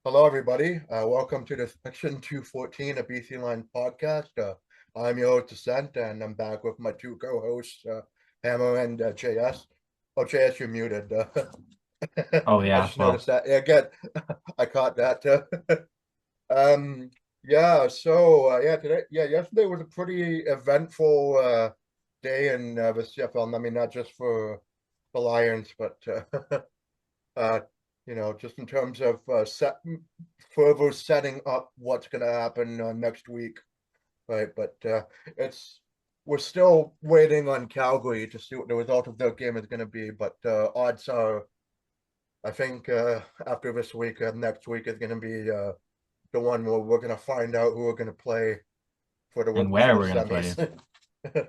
Hello, everybody. Welcome to the Section 214 of BC Line podcast. I'm your host, Descent, and I'm back with my two co-hosts, Hammer and JS. Oh, JS, you're muted. Oh I yeah, just noticed well, that. Yeah, again, I caught that. Um, yeah, yeah, yesterday was a pretty eventful day in the CFL. I mean, not just for the Lions, but uh, just in terms of further setting up what's going to happen next week, right? But it's we're still waiting on Calgary to see what the result of their game is going to be. But odds are, I think after this week, next week is going to be the one where we're going to find out who we're going to play and for where the we're gonna play. semis.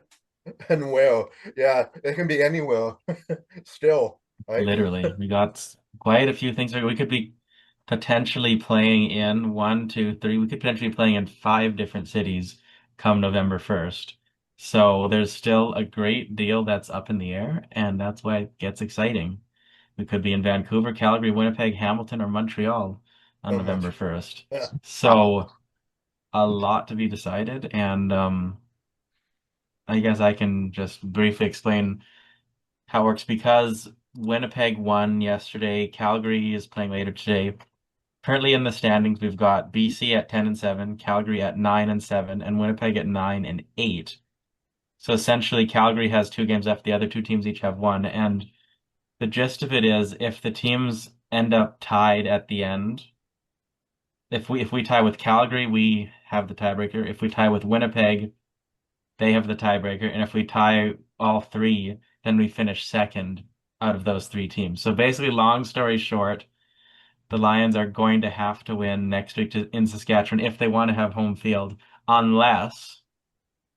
And where, yeah, it can be anywhere still, right? Literally, we got quite a few things. We could be potentially playing in one, two, three. We could potentially be playing in five different cities come November 1st. So there's still a great deal that's up in the air, and that's why it gets exciting. We could be in Vancouver, Calgary, Winnipeg, Hamilton, or Montreal on So November much. 1st. Yeah. So a lot to be decided, and I guess I can just briefly explain how it works because Winnipeg won yesterday. Calgary is playing later today. Currently in the standings, we've got BC at 10 and 7, Calgary at 9 and 7, and Winnipeg at 9 and 8. So essentially, Calgary has two games left. The other two teams each have one. And the gist of it is, if the teams end up tied at the end, if we tie with Calgary, we have the tiebreaker. If we tie with Winnipeg, they have the tiebreaker. And if we tie all three, then we finish second out of those three teams. So basically, long story short, the Lions are going to have to win next week in Saskatchewan if they want to have home field, unless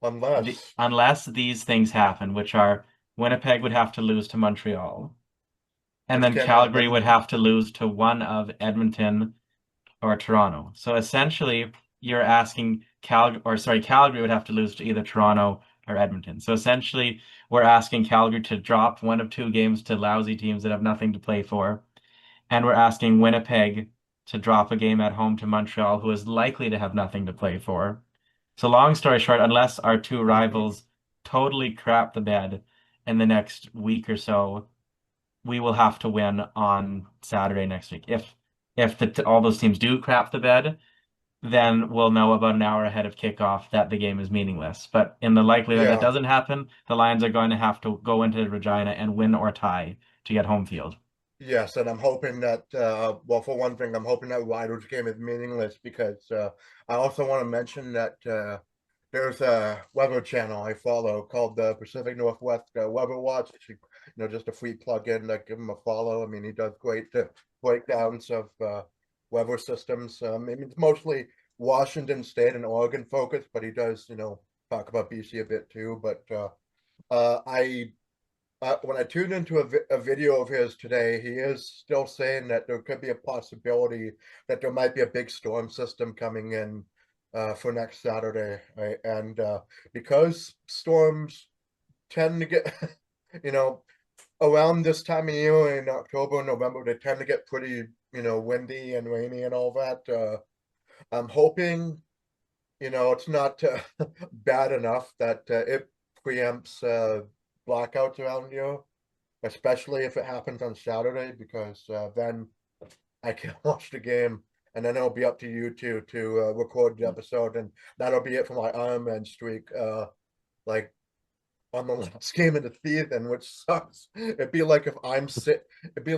Unless, unless these things happen, which are Winnipeg would have to lose to Montreal, and which then can Calgary happen. would have to lose to one of Edmonton or Toronto. So essentially, you're asking Calgary would have to lose to either Toronto or Edmonton. So essentially, we're asking Calgary to drop one of two games to lousy teams that have nothing to play for, and we're asking Winnipeg to drop a game at home to Montreal, who is likely to have nothing to play for. So long story short, unless our two rivals totally crap the bed in the next week or so, we will have to win on Saturday next week. If all those teams do crap the bed, then we'll know about an hour ahead of kickoff that the game is meaningless. But in the likelihood that Yeah. doesn't happen, the Lions are going to have to go into Regina and win or tie to get home field. Yes, and I'm hoping that, well, for one thing, I'm hoping that Ryder's game is meaningless because I also want to mention that there's a weather channel I follow called the Pacific Northwest Weather Watch. Just a free plug-in. Give him a follow. I mean, he does great breakdowns of weather systems. I mean, it's mostly Washington State and Oregon focused, but he does, talk about BC a bit too. But I when I tuned into a video of his today, he is still saying that there could be a possibility that there might be a big storm system coming in for next Saturday, right? And because storms tend to get, you know, around this time of year in October and November, they tend to get pretty, windy and rainy and all that. I'm hoping, it's not bad enough that it preempts blackouts around here, especially if it happens on Saturday, because then I can watch the game, and then it'll be up to you to record the episode, and that'll be it for my Iron Man streak. Like on the last game of the season, which sucks. It'd be like if I'm sitting. It'd be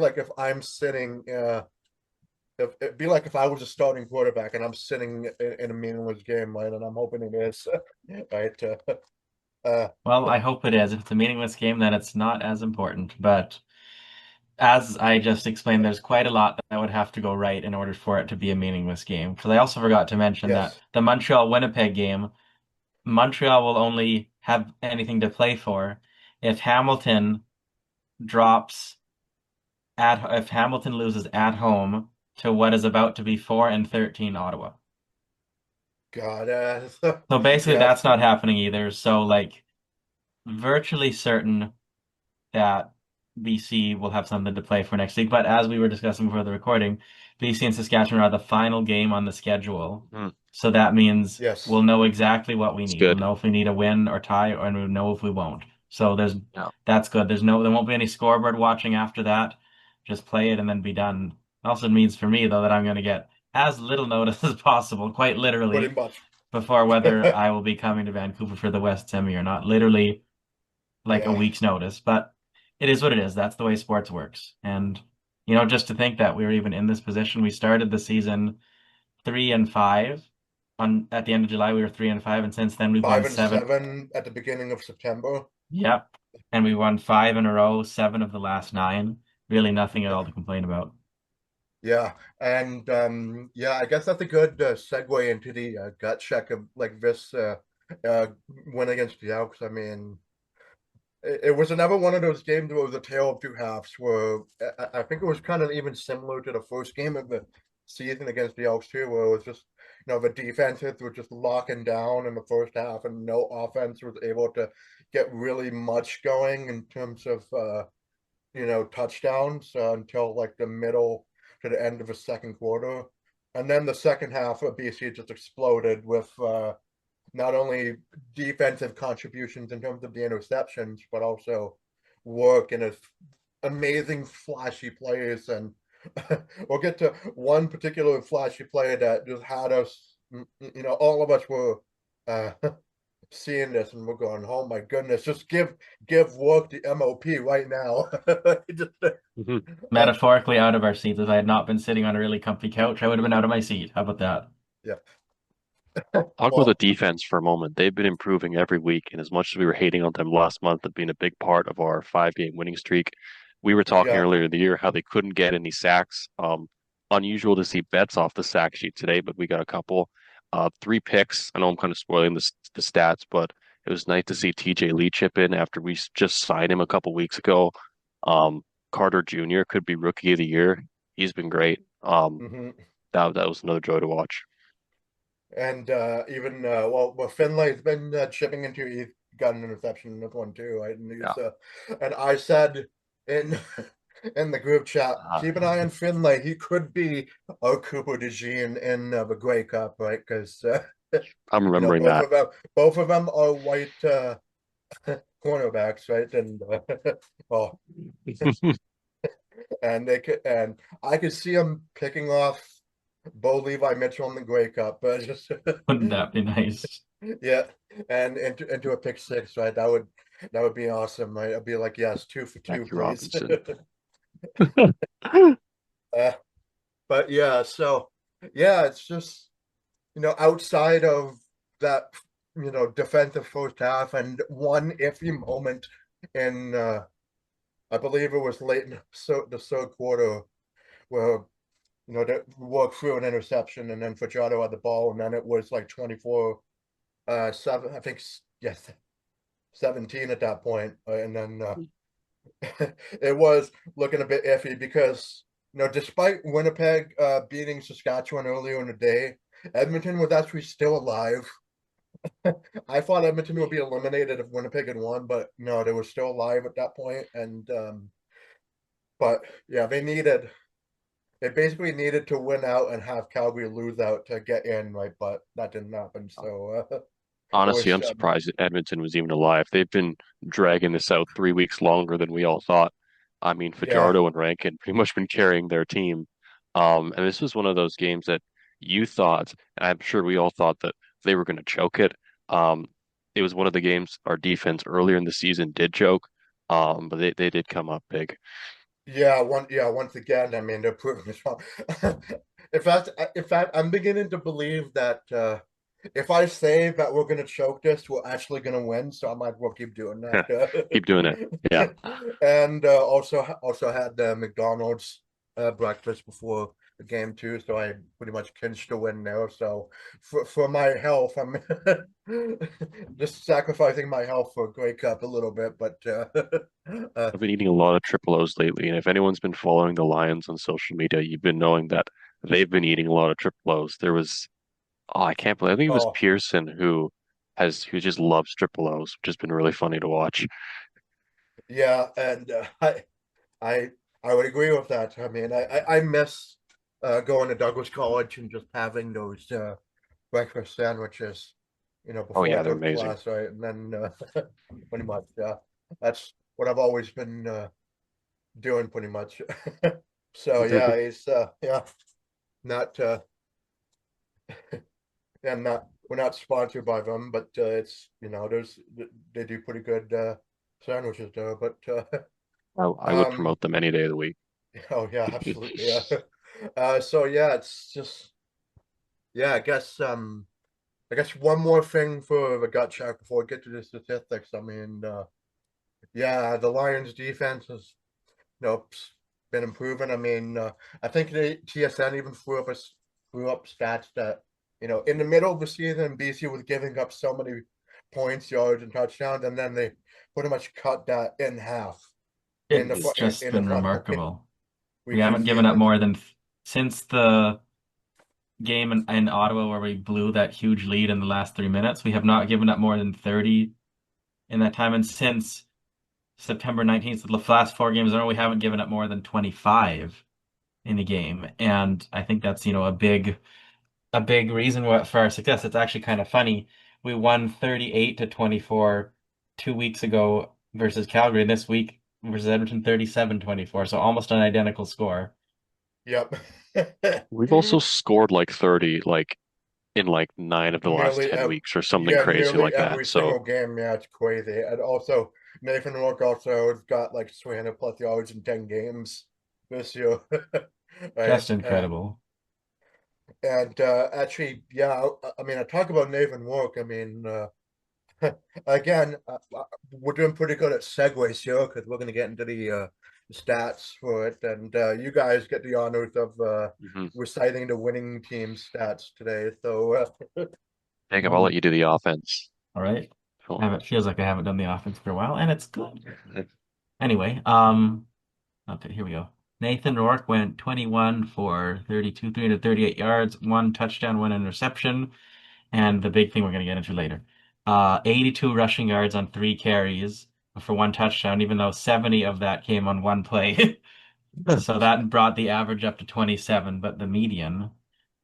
like if I was a starting quarterback and I'm sitting in a meaningless game, right? And I'm hoping it is, right? Uh, Well, I hope it is. If it's a meaningless game, then it's not as important. But as I just explained, there's quite a lot that would have to go right in order for it to be a meaningless game. Because I also forgot to mention that yes, the Montreal-Winnipeg game, Montreal will only have anything to play for if Hamilton drops if Hamilton loses at home to what is about to be 4-13 Ottawa. God, So basically, yeah, that's not happening either. So like virtually certain that BC will have something to play for next week. But as we were discussing before the recording, BC and Saskatchewan are the final game on the schedule. Hmm, So that means we'll Yes. know exactly what we it's need. We'll good. know if we need a win or tie, or and we'll know if we won't. So Yeah. that's good. There won't be any scoreboard watching after that. Just play it and then be done. It also means for me though that I'm going to get as little notice as possible, quite Pretty literally, much. before whether I will be coming to Vancouver for the West Semi or not. Literally like a Yeah. week's notice, but it is what it is. That's the way sports works. And just to think that we were even in this position, we started the season 3-5. On at the end of July, we were 3-5, and since then we've won Five and seven. seven at the beginning of September. Yep, and we won five in a row, seven of the last nine. Really, nothing at all to complain about. Yeah, and yeah, I guess that's a good segue into the gut check of like this uh, win against the Elks. I mean, it was another one of those games where it was a tale of two halves. Where I think it was kind of even similar to the first game of the season against the Elks too, where it was just the defenses were just locking down in the first half, and no offense was able to get really much going in terms of touchdowns until like the middle to the end of the second quarter. And then the second half of BC just exploded with not only defensive contributions in terms of the interceptions, but also work and amazing flashy plays. And we'll get to one particular flashy play that just had us, all of us were uh, seeing this and we're going, oh my goodness, just give work the MOP right now. Just, Mhm. Metaphorically out of our seats. If I had not been sitting on a really comfy couch, I would have been out of my seat. How about that? yeah. Talk about the Well, defense for a moment. They've been improving every week, and as much as we were hating on them last month of being a big part of our 5 game winning streak, we were talking yeah. earlier in the year how they couldn't get any sacks. Unusual to see bets off the sack sheet today, but we got a couple. 3 picks. I know I'm kind of spoiling the stats, but it was nice to see TJ Lee chip in after we just signed him a couple weeks ago. Um, Carter Jr. could be rookie of the year. He's been great. Hmm. That was another joy to watch. And even well, Finlay's been chipping into. He's got an interception in this one too. Right? And Yeah. and I said in in the group chat, Uh, keep an eye on Finlay. He could be our Cooper DeJean in the Grey Cup, right? Because I'm remembering both that. of them are white cornerbacks, right? And well, and they could, and I could see him picking off Bo Levi Mitchell in the Grey Cup, but just Wouldn't that be nice? yeah, and into a pick six, right? That would be awesome, right? I'd be like, yes, two for two, Jackie please. Robinson. uh, but yeah, so yeah, it's just outside of that, defensive first half and one iffy moment in I believe it was late in the third quarter where they worked through an interception and then Fajardo had the ball and then it was like 24 7, I think, yes, 17 at that point. And then it was looking a bit iffy because despite Winnipeg beating Saskatchewan earlier in the day, Edmonton was actually still alive. I thought Edmonton would be eliminated if Winnipeg had won, but no, they were still alive at that point. And but yeah, they basically needed to win out and have Calgary lose out to get in, right? But that didn't happen. So it Honestly, was I'm surprised that Edmonton was even alive. They've been dragging this out 3 weeks longer than we all thought. I mean, yeah, Fajardo and Rankin pretty much been carrying their team. And this was one of those games that you thought, and I'm sure we all thought that they were going to choke it. Um, it was one of the games our defense earlier in the season did choke, but they did come up big. once again, I mean they're proving this wrong. In fact, I'm beginning to believe that if I say that we're gonna choke this, we're actually gonna win. So I might as well keep doing that. Keep doing it. Yeah. And also had the McDonald's breakfast before the game too, so I pretty much clinched a win there. So for my health, I'm just sacrificing my health for a Grey Cup a little bit, but uh, I've been eating a lot of triple O's lately, and if anyone's been following the Lions on social media, you've been knowing that they've been eating a lot of triple O's. There was, oh, I can't believe, I think it was oh Pearson who just loves triple O's, which has been really funny to watch. yeah, and I I would agree with that. I mean, I miss going to Douglas College and just having those breakfast sandwiches, Oh before I yeah, they're go to amazing. class, right? And then pretty much, yeah, that's what I've always been doing pretty much. So yeah, The it's yeah, not and not we're not sponsored by them, but it's there's they do pretty good sandwiches there. But I would um promote them any day of the week. oh yeah, absolutely, yeah. So yeah, it's just yeah, I guess one more thing for the gut check before we get to the statistics. I mean, yeah, the Lions defense has been improving. I mean, I think the TSN even threw up stats that in the middle of the season, BC was giving up so many points, yards, and touchdowns, and then they pretty much cut that in half It's just in the been final remarkable. We weeks of the haven't given up season. more than since the game in Ottawa where we blew that huge lead in the last 3 minutes. We have not given up more than 30 in that time. And since September 19th, the last 4 games in a row, we haven't given up more than 25 in a game. And I think that's, a big reason for our success. It's actually kind of funny. We won 38-24 2 weeks ago versus Calgary, and this week versus Edmonton 37-24. So almost an identical score. Yep. We've also scored like 30, like in like 9 of the last Nearly 10 ev weeks or something Yeah, crazy nearly like that. every So single game. Yeah, it's crazy. And also Nathan Rourke also has got like 300 plus yards in 10 games this year. Right. Just incredible. And actually, yeah, I mean, I talk about Nathan Rourke. I mean, again, we're doing pretty good at segues here because we're going to get into the stats for it. And you guys get the honors of mhm. reciting the winning team stats today. So, Jacob, I'll let Oh, you do the offense. all right. Cool. Feels like I haven't done the offense for a while, and it's good. Anyway, okay, here we go. Nathan Rourke went 21 for 32, 338 yards, 1 touchdown, 1 interception, and the big thing we're going to get into later. 82 rushing yards on 3 carries for 1 touchdown, even though 70 of that came on one play. So that brought the average up to 27, but the median,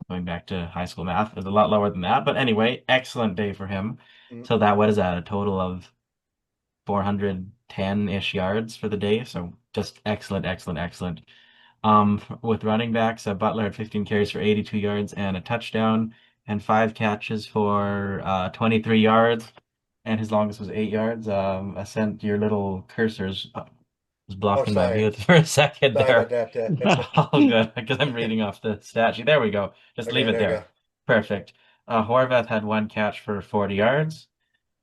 going back to high school math, is a lot lower than that. But anyway, excellent day for him. So what is that? A total of 410-ish yards for the day. So just excellent, excellent, excellent. With running backs, Butler had 15 carries for 82 yards and a touchdown, and 5 catches for 23 yards, and his longest was 8 yards. I sent your little cursors was oh, blocking my view sorry. for a second Sorry about there. that. All good, because I'm reading off the stat sheet. There we go. Just leave Okay, it there you there. go. Perfect. Horvath had 1 catch for 40 yards.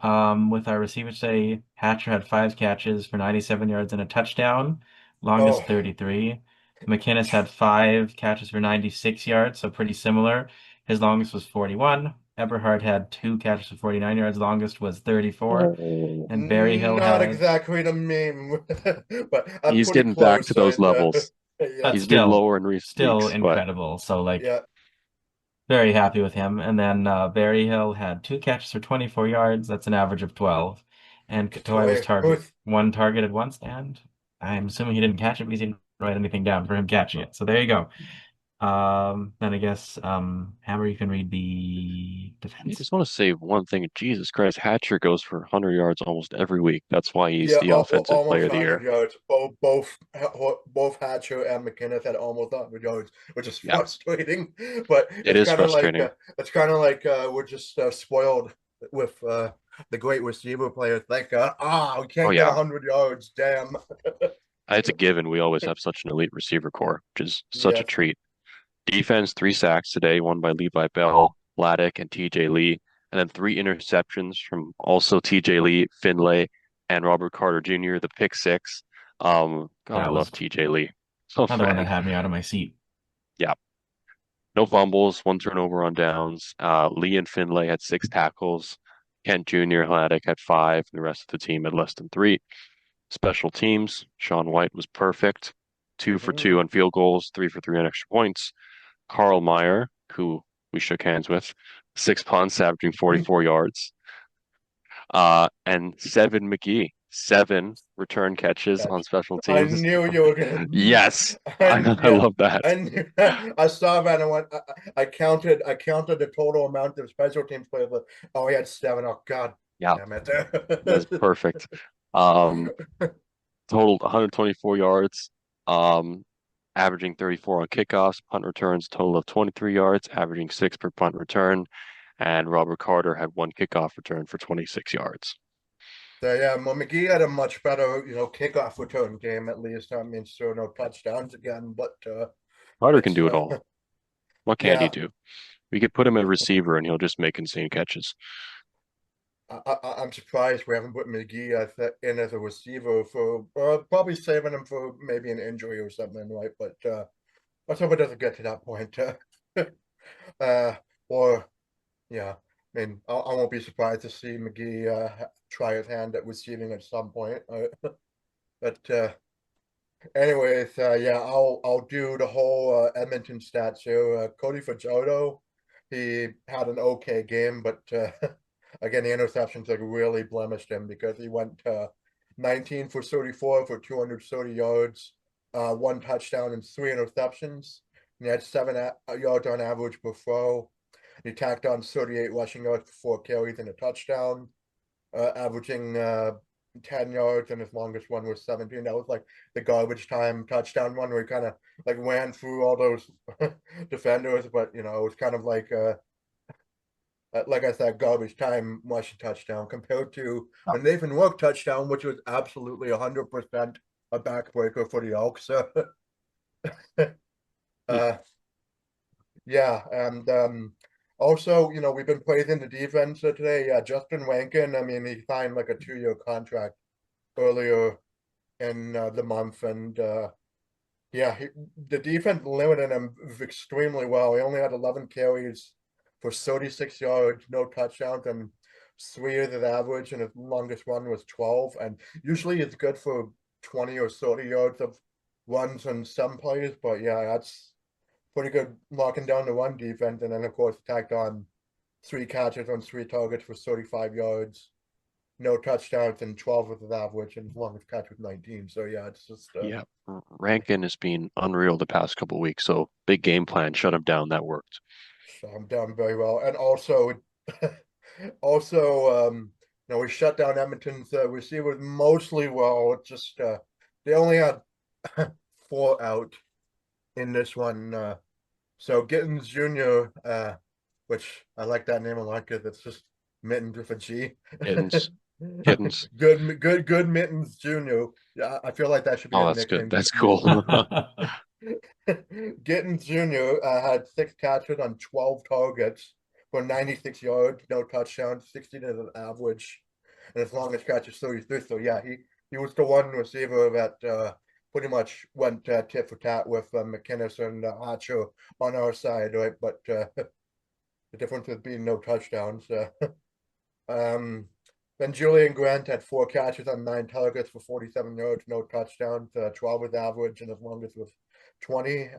With our receivers today, Hatcher had 5 catches for 97 yards and a touchdown, Oh, longest 33. McInnes had 5 catches for 96 yards, so pretty similar. His longest was 41. Eberhard had 2 catches for 49 yards, longest was 34. Oh. And Berryhill not had, exactly the meme, but I'm He's pretty getting back to close. those Right? levels. but Yeah, He's been still, lower in recent still weeks, but incredible. So, like, yeah. very happy with him. And then Berryhill had 2 catches for 24 yards. That's an average of 12. And Katoy was Wait, one targeted once, and I'm assuming he didn't catch it because he didn't write anything down for him catching it. So there you go. Then I guess Hammer, you can read the I defense. just want to say one thing. Jesus Christ, Hatcher goes for 100 yards almost every week. That's why he's yeah, the offensive player almost of the 100 year. yards. Both Hatcher and McKinnon had almost 100 yards, which is Yeah, frustrating. But it is frustrating. it's kind of like we're just spoiled with the great receiver players. Like, we Oh can't get yeah, 100 yards. Damn. it's a given. We always have such an elite receiver core, which is such a Yes. treat. Defense, 3 sacks today, one by Levi Bell, Laddick, and TJ Lee, and then 3 interceptions from also TJ Lee, Finlay, and Robert Carter Jr., the pick six. God, I That love was TJ Lee. So another one that fan. had me out of my seat. Yeah. No fumbles, 1 turnover on downs. Lee and Finlay had 6 tackles. Kent Jr. Haddock had 5, and the rest of the team had less than 3. Special teams, Sean White was perfect. 2 for 2 on field goals, 3 for 3 on extra points. Carl Meyer, who we shook hands with, 6 punts, averaging 44 yards. And Seven McGee, 7 return catches on special I teams. knew you were gonna. Yes, I Yeah, love that. I saw that and went. I counted. I counted the total amount of special teams players. But, oh, he had 7. Oh God, Yeah, damn that's it. perfect. Um, Totaled 124 yards, averaging 34 on kickoffs, punt returns, total of 23 yards, averaging 6 per punt return, and Robert Carter had 1 kickoff return for 26 yards. So yeah, well, McGee had a much better, kickoff return game at least. I mean, sure, no touchdowns again, but Carter can it's do it all. What can't he yeah. do? We could put him at receiver and he'll just make insane catches. I'm surprised we haven't put McGee in as a receiver for probably saving him for maybe an injury or something, right? But let's hope it doesn't get to that point. Uh, or yeah, I mean, I won't be surprised to see McGee try his hand at receiving at some point. But anyways, yeah, I'll do the whole Edmonton stats here. Cody Fajardo, he had an okay game, but again, the interceptions like really blemished him because he went 19 for 34 for 230 yards, 1 touchdown and 3 interceptions. And he had 7 yards on average per throw. He tacked on 38 rushing yards for 4 carries and a touchdown, averaging 10 yards, and his longest one was 17. That was like the garbage time touchdown one where he kind of like ran through all those defenders, but it was kind of like I said, garbage time rushing touchdown compared to a Nathan Rourke touchdown, which was absolutely 100% a backbreaker for the Elks. uh, yeah, and also, we've been praising the defense today. Yeah, Justin Rankin, I mean, he signed like a 2-year contract earlier in the month, and yeah, the defense limited him extremely well. He only had 11 carries for 36 yards, no touchdowns, and 3 years of average, and his longest run was 12. And usually it's good for 20 or 30 yards of runs on some plays, but yeah, that's pretty good locking down the run defense. And then, of course, tacked on 3 catches on 3 targets for 35 yards, no touchdowns, and 12 with his average, and his longest catch was 19. So yeah, it's just Yeah, Rankin has been unreal the past couple of weeks. So big game plan, shut him down. That worked. I'm done very well. And also, also, we shut down Edmonton's receivers mostly well. It's just they only had 4 out in this one. So Gittens Jr., which I like that name a lot because it's just Mittens with a G. Kittens, kittens. Good Mittens Jr. Yeah, I feel like that should be Oh, his that's good. nickname. That's cool. Gittens Jr. Had 6 catches on 12 targets for 96 yards, no touchdowns, 16 as an average, and his longest catch is 33. So yeah, he was the one receiver that pretty much went tit for tat with McInnes and Hatcher on our side, right? But the difference is being no touchdowns. Um, then Julian Grant had 4 catches on 9 targets for 47 yards, no touchdowns, 12 was average, and his longest was 20.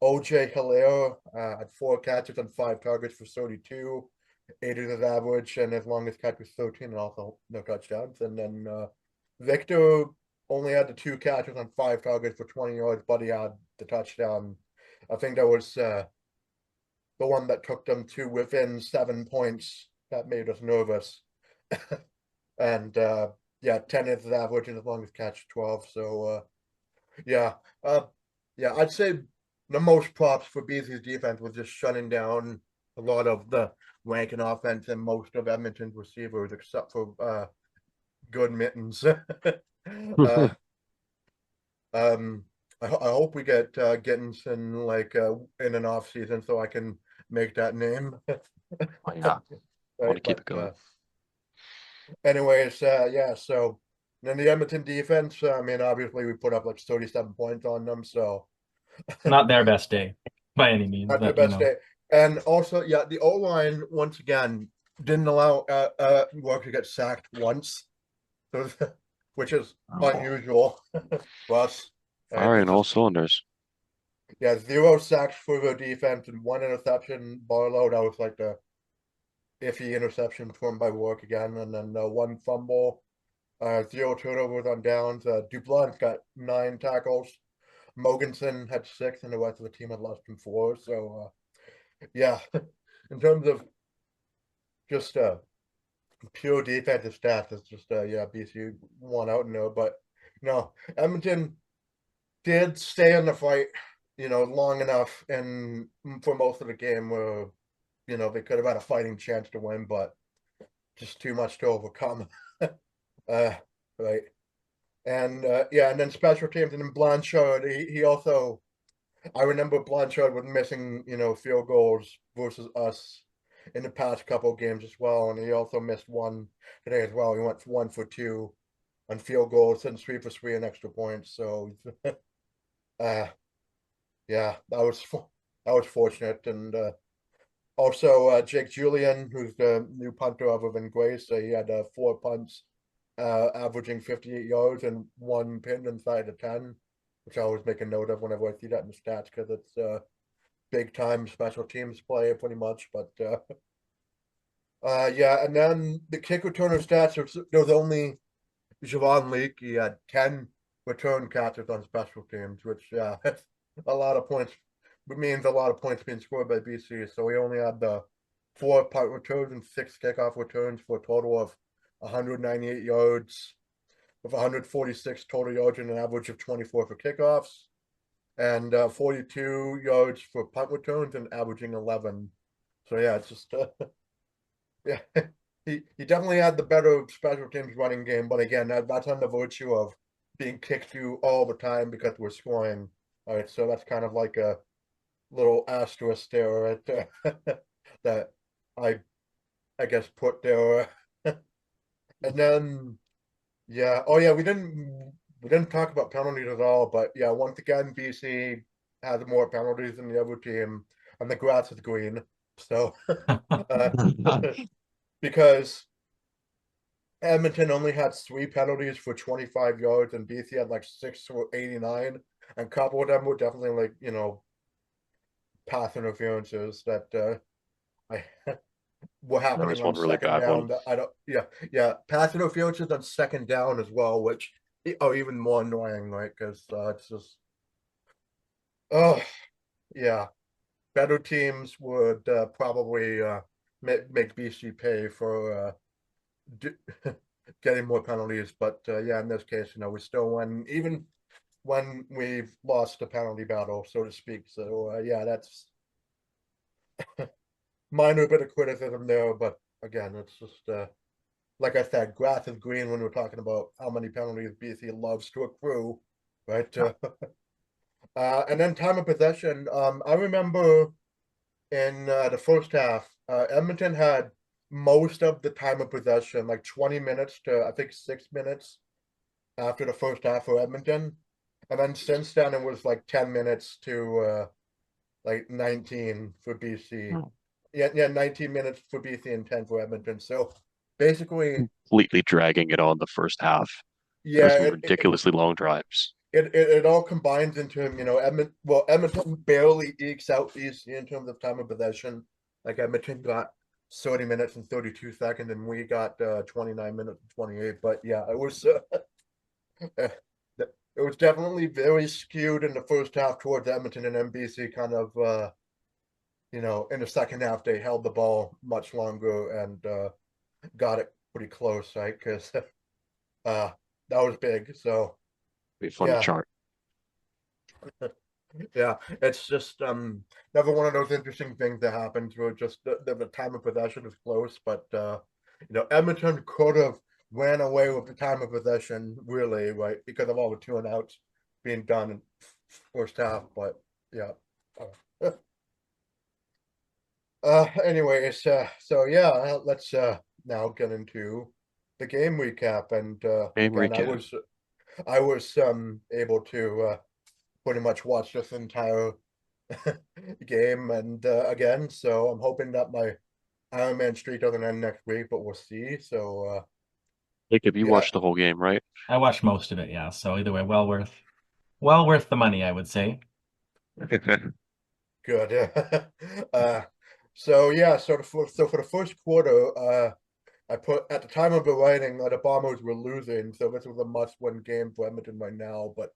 OJ Hilaire had 4 catches on 5 targets for 32, 8 is his average, and his longest catch was 13, and also no touchdowns. And then Victor only had the 2 catches on 5 targets for 20 yards, but he had the touchdown. I think that was the one that took them to within 7 points that made us nervous. And yeah, 10 is his average, and his longest catch 12. So yeah, yeah, I'd say the most props for BC's defense was just shutting down a lot of the Rankin offense and most of Edmonton's receivers, except for good Mittens. um, I hope we get Gittens in in an off season so I can make that name. Oh, yeah, I want Right, to keep but it going. anyways, yeah. So then the Edmonton defense. I mean, obviously we put up like 37 points on them, so Not their best day by any means, not the but best day. And also, yeah, the O line once again didn't allow Rourke to get sacked once, so, which is unusual for us. Right? Firing It's all just cylinders. yeah, 0 sacks for the defense and 1 interception. Barlow, that was like the iffy interception thrown by Rourke again, and then 1 fumble. 0 turnovers on downs. Dublin got 9 tackles. Mogensen had 6, and the rest of the team had less than 4. So, yeah, in terms of just pure defensive stats, it's just yeah, BC won out in there. But no, Edmonton did stay in the fight, long enough, and for most of the game where they could have had a fighting chance to win, but just too much to overcome. Right. And yeah, and then special teams, and then Blanchard, he also, I remember Blanchard was missing, field goals versus us in the past couple of games as well, and he also missed one today as well. He went 1 for 2 on field goals and 3 for 3 on extra points. So, yeah, that was fortunate. And also Jake Julian, who's the new punter other than Grace, he had 4 punts, averaging 58 yards and 1 pin inside the 10, which I always make a note of whenever I see that in the stats, because it's big time special teams play pretty much. But yeah, and then the kick returner stats, there was only Javon Leake. He had 10 return catches on special teams, which that's a lot of points. It means a lot of points being scored by BC. So we only had the 4 punt returns and 6 kickoff returns for a total of 198 yards, with 146 total yards and an average of 24 for kickoffs, and 42 yards for punt returns and averaging 11. So yeah, it's just yeah, he definitely had the better special teams running game, but again, that's on the virtue of being kicked to all the time because we're scoring. All right, so that's kind of like a little asterisk there, right there, that I guess put there. And then yeah, oh yeah, we didn't talk about penalties at all, but yeah, once again, BC has more penalties than the other team, and the grass is green. So because Edmonton only had 3 penalties for 25 yards, and BC had like 6 for 89, and a couple of them were definitely like pass interferences that I were There happening was on one really second bad one. down. That I don't, yeah, pass interferences on second down as well, which are even more annoying, right? Because it's just, oh yeah, better teams would probably make BC pay for getting more penalties, but yeah, in this case, we still win, even when we've lost a penalty battle, so to speak. So yeah, that's minor bit of criticism there, but again, it's just like I said, grass is green when we're talking about how many penalties BC loves to accrue, right? And then time of possession. I remember in the first half, Edmonton had most of the time of possession, like 20 minutes to I think 6 minutes after the first half for Edmonton. And then since then it was like 10 minutes to like 19 for BC. Oh. Yeah, 19 minutes for BC and 10 for Edmonton. So basically, Completely dragging it on the first half. There were yeah, some ridiculously long drives. it all combines into him, Edmonton barely ekes out BC in terms of time of possession. Like Edmonton got 30 minutes and 32 seconds, and we got 29 minutes and 28. But yeah, it was it was definitely very skewed in the first half towards Edmonton, and NBC kind of in the second half they held the ball much longer and got it pretty close, right? Because that was big. So Be fun to yeah. chart. Yeah, it's just never one of those interesting things that happens where just the time of possession is close, but Edmonton could have ran away with the time of possession, really, right, because of all the 2 and outs being done in first half. But yeah. Anyways, so yeah, let's now get into the game recap. And Game again, recap. I was able to pretty much watch this entire game, and again, so I'm hoping that my Iron Man streak doesn't end next week, but we'll see. So Jacob, you yeah, watched the whole game, right? I watched most of it, yeah. So either way, well worth the money, I would say. good. uh, so yeah, so for the first quarter, I put at the time of the writing, the Bombers were losing, so this was a must-win game for Edmonton right now. But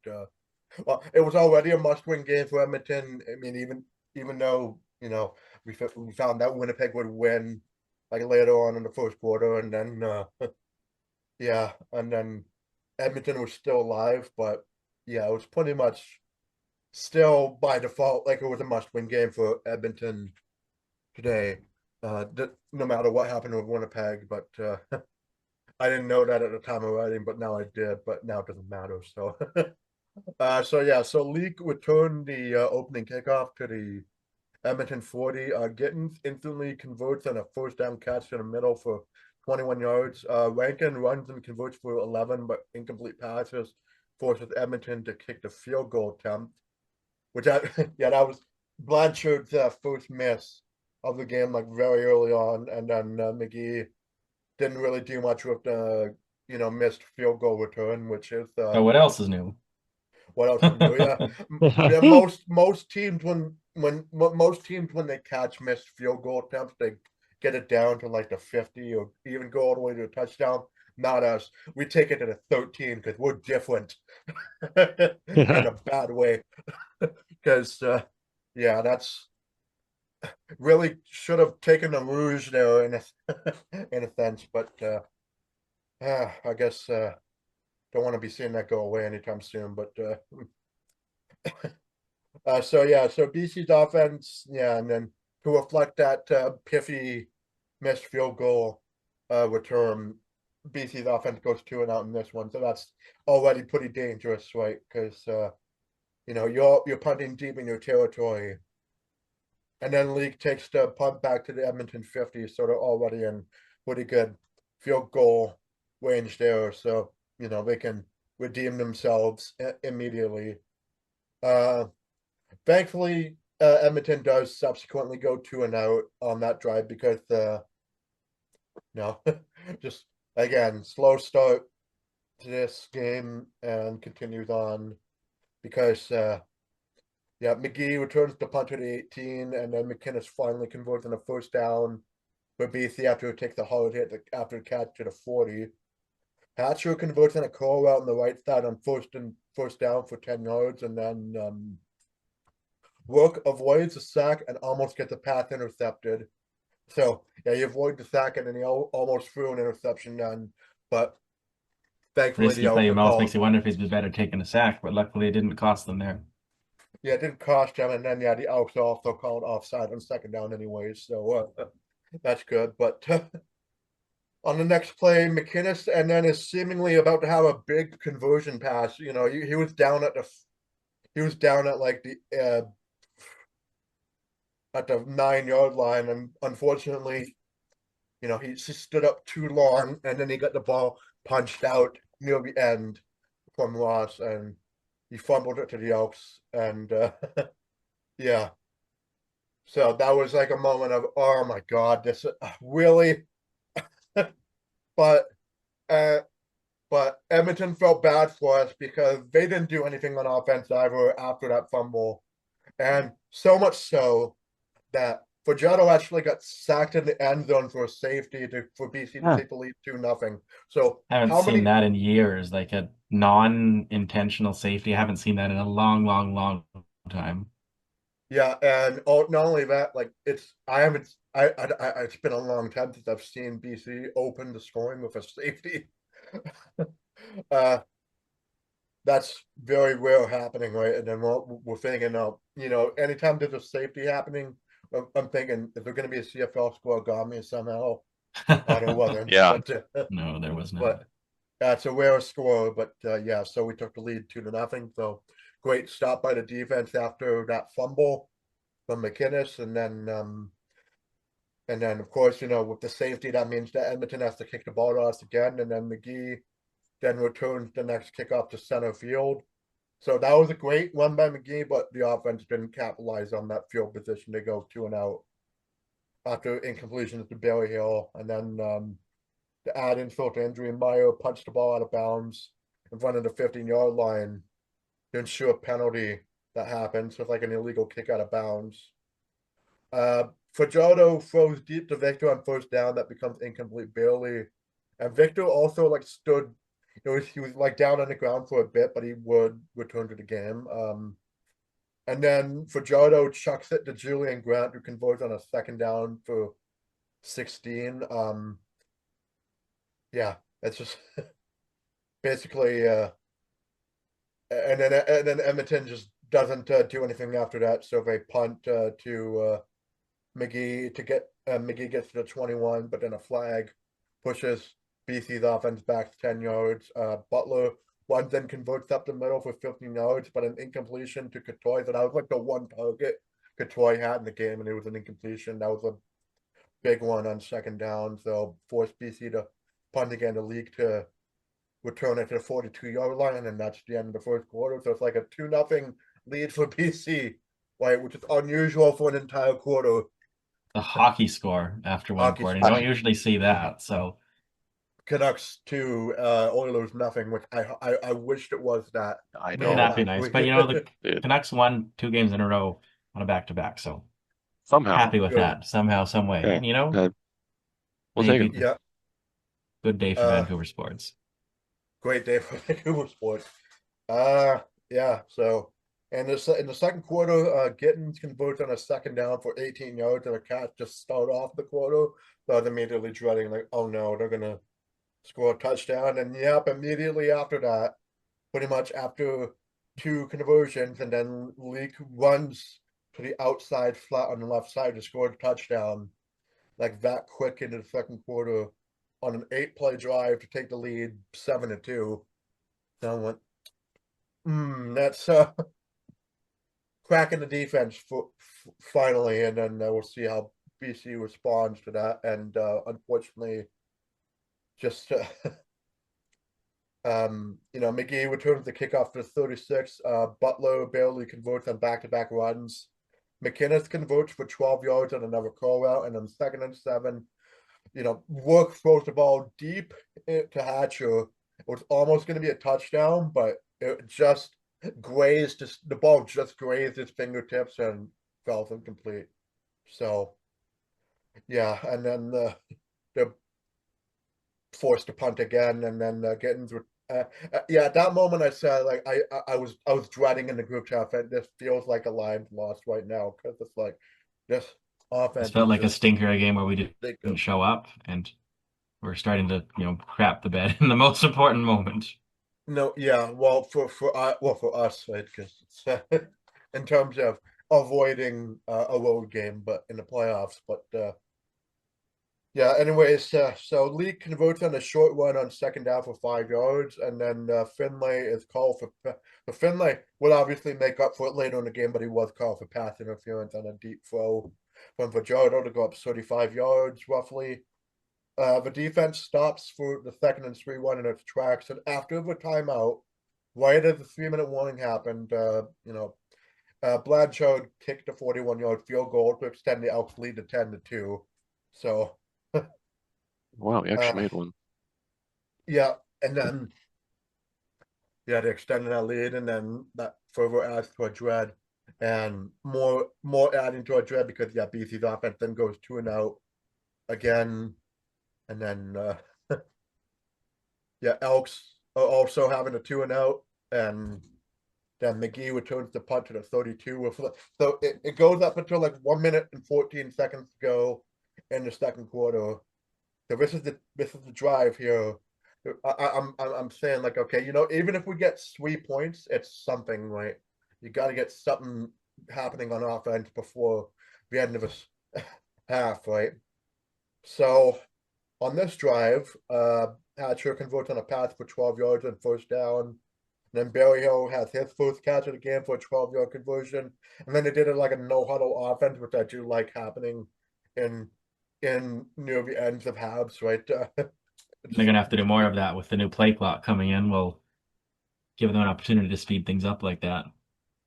well, it was already a must-win game for Edmonton. I mean, even though we found that Winnipeg would win like later on in the first quarter, and then yeah, and then Edmonton was still alive, but yeah, it was pretty much still by default like it was a must-win game for Edmonton today. No matter what happened with Winnipeg, but I didn't know that at the time of writing, but now I did. But now it doesn't matter. So, so yeah, so Leak returned the opening kickoff to the Edmonton 40. Gittins instantly converts on a first down catch in the middle for 21 yards. Rankin runs and converts for 11, but incomplete passes forces Edmonton to kick the field goal attempt. Which I yeah, that was Blanchard's first miss of the game, like very early on, and then McGee didn't really do much with the missed field goal return, which is So what else is new? what else can do? Yeah, yeah. Most teams when they catch missed field goal attempts, they get it down to like the 50 or even go all the way to a touchdown. Not us. We take it to the 13 because we're different in a bad way. Because yeah, that's really should have taken the rouge there in a sense, but I guess don't want to be seeing that go away anytime soon. But so yeah, so BC's offense, yeah, and then to reflect that piffy missed field goal return, BC's offense goes 2-and-out in this one, so that's already pretty dangerous, right? Because you're punting deep in your territory. And then League takes the punt back to the Edmonton 50, so they're already in pretty good field goal range there. So, they can redeem themselves immediately. Thankfully, Edmonton does subsequently go 2-and-out on that drive because, just again, slow start to this game and continues on because, yeah, McGee returns the punt to the 18, and then McInnes finally converts on a first down for BC after it takes a hard hit after the catch to the 40. Hatcher converts on a curl route on the right side on first down for 10 yards, and then Rook avoids a sack and almost gets a pass intercepted. So, yeah, you avoid the sack, and then he almost threw an interception done, but thankfully Risky the play Elks mouse called. makes you wonder if he's been better taking a sack, but luckily it didn't cost them there. Yeah, it didn't cost him, and then yeah, the Elks also called offside on second down anyways, so that's good. But on the next play, McInnes and then is seemingly about to have a big conversion pass. He was down at like the at the 9-yard line, and unfortunately, he stood up too long, and then he got the ball punched out near the end from Ross, and he fumbled it to the Elks, and yeah. So that was like a moment of, oh my God, this really. But uh, but Edmonton felt bad for us because they didn't do anything on offense either after that fumble, and so much so that Fajardo actually got sacked in the end zone for a safety for BC to take the lead 2-0. So I haven't seen that in years, like a non-intentional safety. I haven't seen that in a long, long, long time. Yeah, and not only that, like it's been a long time since I've seen BC open the scoring with a safety. uh that's very rare happening, right? And then we're thinking anytime there's a safety happening, I'm thinking, is there going to be a CFL score got me somehow? There wasn't. Yeah. But No, there was not. but it's a rare score. But yeah, so we took the lead 2-0. So great stop by the defense after that fumble from McInnes, and then of course with the safety, that means that Edmonton has to kick the ball to us again, and then McGee then returns the next kickoff to center field. So that was a great run by McGee, but the offense didn't capitalize on that field position. They go 2-0 after incompletions to Barry Hill, and then to add insult to injury, Meyer punched the ball out of bounds in front of the 15-yard line to ensure a penalty that happened. So it's like an illegal kick out of bounds. Fajardo throws deep to Victor on first down. That becomes incomplete barely. And Victor also like stood, he was like down on the ground for a bit, but he would return to the game. And then Fajardo chucks it to Julian Grant, who converts on a second down for 16. Yeah, it's just basically and then Edmonton just doesn't do anything after that. So they punt to McGee to get McGee gets to the 21, but then a flag pushes BC's offense back 10 yards. Butler one then converts up the middle for 15 yards, but an incompletion to Couture. So that was like the one target Couture had in the game, and it was an incompletion. That was a big one on second down. So forced BC to punt again, the league to return it to the 42-yard line, and that's the end of the first quarter. So it's like a 2-0 lead for BC, right? Which is unusual for an entire quarter. The hockey score after one Hockey quarter. score. You don't usually see that. So Canucks 2, Oilers nothing, which I wished it was that. I wouldn't know. that be nice? But the Yeah. Canucks won 2 games in a row on a back-to-back. So Somehow. happy with Good. that somehow, some way. Yeah. And We'll take maybe it. Yeah, good day for Vancouver sports. great day for Vancouver sports. Yeah. So, and in the second quarter, Gittins converts on a second down for 18 yards, and the Cats just start off the quarter. So I was immediately dreading, like, oh no, they're gonna score a touchdown. And yep, immediately after that, pretty much after 2 conversions, and then Leak runs to the outside flat on the left side to score a touchdown, like that quick into the second quarter on an 8-play drive to take the lead 7-2. So I went, that's cracking the defense finally, and then we'll see how BC responds to that. And unfortunately, just McGee returns the kickoff to 36. Butler barely converts on back-to-back runs. McInnes converts for 12 yards on another call out, and then 2nd and 7. Work throws the ball deep to Hatcher. It was almost going to be a touchdown, but it just the ball just grazed his fingertips and fell incomplete. So, yeah, and then they're forced to punt again, and then getting through. At that moment, I said, like, I was dreading in the group chat. This feels like a Lions loss right now, because it's like this offense. It felt like a stinker, a game where we didn't show up, and we're starting to crap the bed in the most important moment. No, yeah, well, for us, right? Because it's in terms of avoiding a road game, but in the playoffs. But yeah, anyways, so Lee converts on a short one on second down for 5 yards, and then Finlay is called for Finlay will obviously make up for it later in the game, but he was called for pass interference on a deep throw from Fajardo to go up 35 yards roughly. The defense stops for the 2nd and 3-1 in its tracks, and after the timeout, right as the 3-minute warning happened, Blanchard kicked a 41-yard field goal to extend the Elks lead to 10-2. So, Wow, he actually made one. Yeah, and then they extended that lead, and then that further adds to a dread, and more adding to a dread because BC's offense then goes 2-0 again. And then, Elks are also having a 2-0, and then McGee returns the punt to the 32. So it goes up until like 1 minute and 14 seconds to go in the second quarter. So this is the drive here. I'm saying, like, okay, even if we get 3 points, it's something, right? You got to get something happening on offense before the end of this half, right? So on this drive, Hatcher converts on a pass for 12 yards on first down. And then Berryhill has his first catch of the game for a 12-yard conversion. And then they did it like a no-huddle offense, which I do like happening in near the ends of halves, right? They're going to have to do more of that with the new play clock coming in. We'll give them an opportunity to speed things up like that.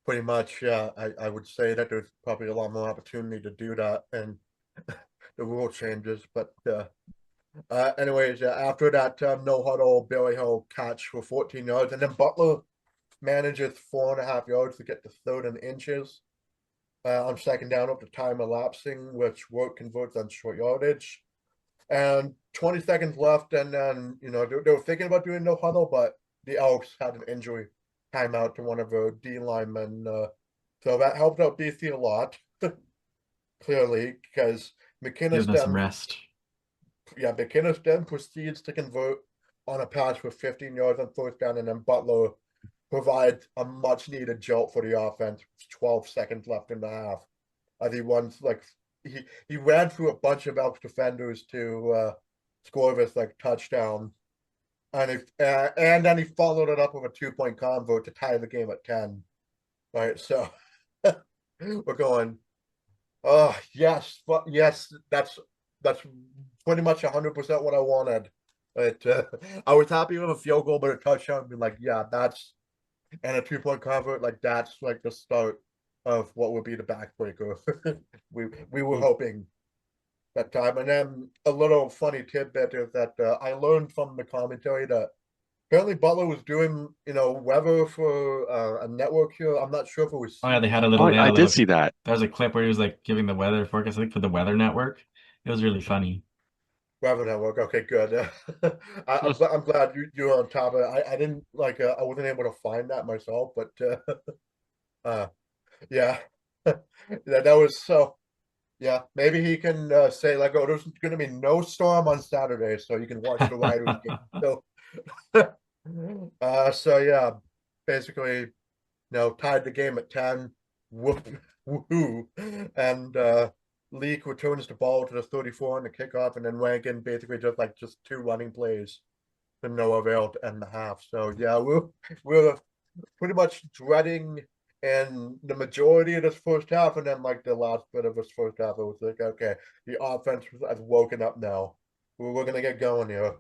Pretty much, yeah. I would say that there's probably a lot more opportunity to do that, and the rule changes. But anyways, after that no huddle, Berryhill catch for 14 yards, and then Butler manages 4.5 yards to get to 3rd and inches. on second down up to time elapsing, which work converts on short yardage. And 20 seconds left, and then they were thinking about doing no huddle, but the Elks had an injury timeout to one of their D linemen, so that helped out BC a lot, clearly, because Give them some McKinnis rest. then proceeds to convert on a pass for 15 yards on first down, and then Butler provides a much needed jolt for the offense. 12 seconds left in the half, as he runs like he ran through a bunch of Elks defenders to score this like touchdown, and then he followed it up with a 2-point convert to tie the game at 10. Right, so we're going. Oh yes, yes, that's pretty much 100% what I wanted. But I was happy with a field goal, but a touchdown. Be like, yeah, that's and a 2-point convert. Like that's like the start of what would be the backbreaker. we were hoping that time. And then a little funny tidbit is that I learned from the commentary that apparently Butler was doing weather for a network here. I'm not sure if it was Oh yeah, they had a Oh, little. They had I a did little. see that. There was a clip where he was like giving the weather forecast, I think, for the Weather Network. It was really funny. Weather network. Okay, good. I'm glad you're on top of it. I didn't like I wasn't able to find that myself, but yeah, that was so. Yeah, maybe he can say like, "Oh, there's going to be no storm on Saturday, so you can watch the Riders game." So, so yeah, basically, tied the game at 10. Woohoo! And Leak returns the ball to the 34 on the kickoff, and then Rankin basically just 2 running plays to no avail to end the half. So yeah, we're pretty much dreading and the majority of this first half, and then like the last bit of this first half, it was like, okay, the offense has woken up now. We're gonna get going here,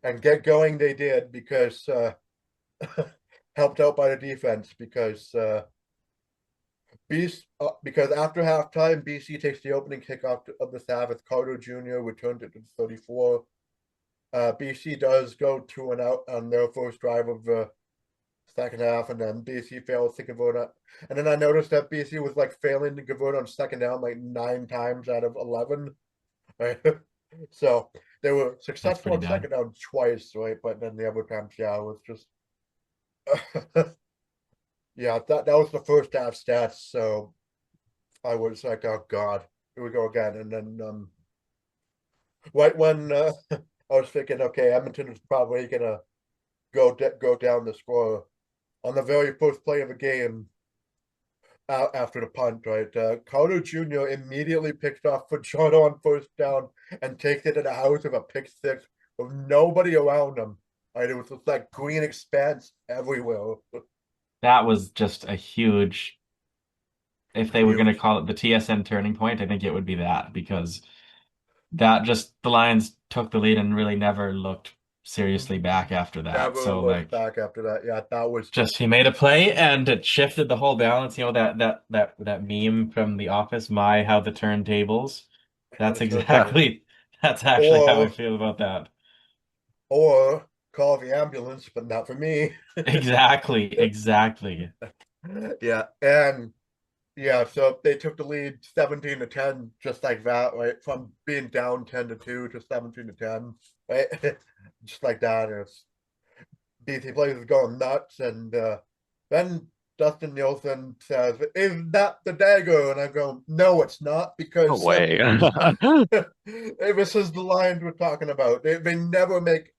and get going they did because helped out by the defense because because after halftime, BC takes the opening kickoff of the half as Carter Jr. returned it to 34. BC does go 2 and out on their first drive of the second half, and then BC fails to convert it. And then I noticed that BC was like failing to convert on second down like 9 times out of 11. Right? So they were successful on second down twice, right? But then the other times, yeah, it was just yeah, that was the first half stats. So I was like, oh god, here we go again. And then right when I was thinking, okay, Edmonton is probably gonna go down the score on the very first play of the game after the punt, right? Carter Jr. immediately picks off for John on first down and takes it to the house of a pick six with nobody around him. Right? It was just like green expanse everywhere. That was just a huge. If they were going to call it the TSN turning point, I think it would be that, because that just the Lions took the lead and really never looked seriously back after that. Never So looked like back after that. Yeah, that was just he made a play and it shifted the whole balance. You know that meme from The Office, my how the turntables. That's exactly that's actually how I feel about that. Or call the ambulance, but not for me. Exactly. Yeah, and yeah, so they took the lead 17-10, just like that, right? From being down 10-2 to 17-10, right? Just like that. It's BC players going nuts, and then Dustin Nielsen says, "Is that the dagger?" And I'm going, "No, it's not, No because way. this is the Lions we're talking about. They never make."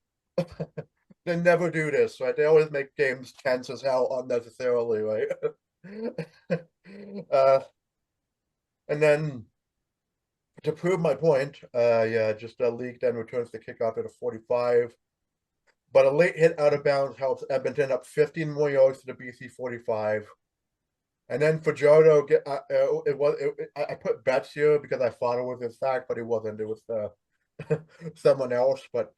They never do this, right? They always make games tense as hell unnecessarily, right? And then to prove my point, yeah, just League then returns the kickoff at a 45. But a late hit out of bounds helps Edmonton up 15 more yards to the BC 45. And then Fajardo I put Betts here because I thought it was his sack, but it wasn't. It was someone else. But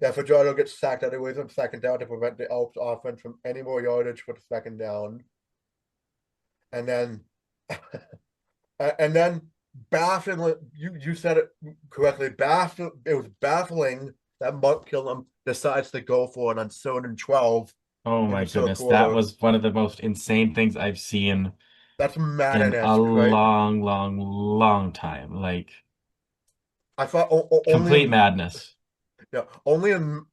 yeah, Fajardo gets sacked anyways on second down to prevent the Elks offense from any more yardage for the second down. And then and then baffling, you said it correctly, it was baffling that Mark Killam decides to go for it on 3rd and 12. Oh my goodness, that was one of the most insane things I've seen That's in a Madden-esque, right? long time. Like I thought only complete madness. yeah, only in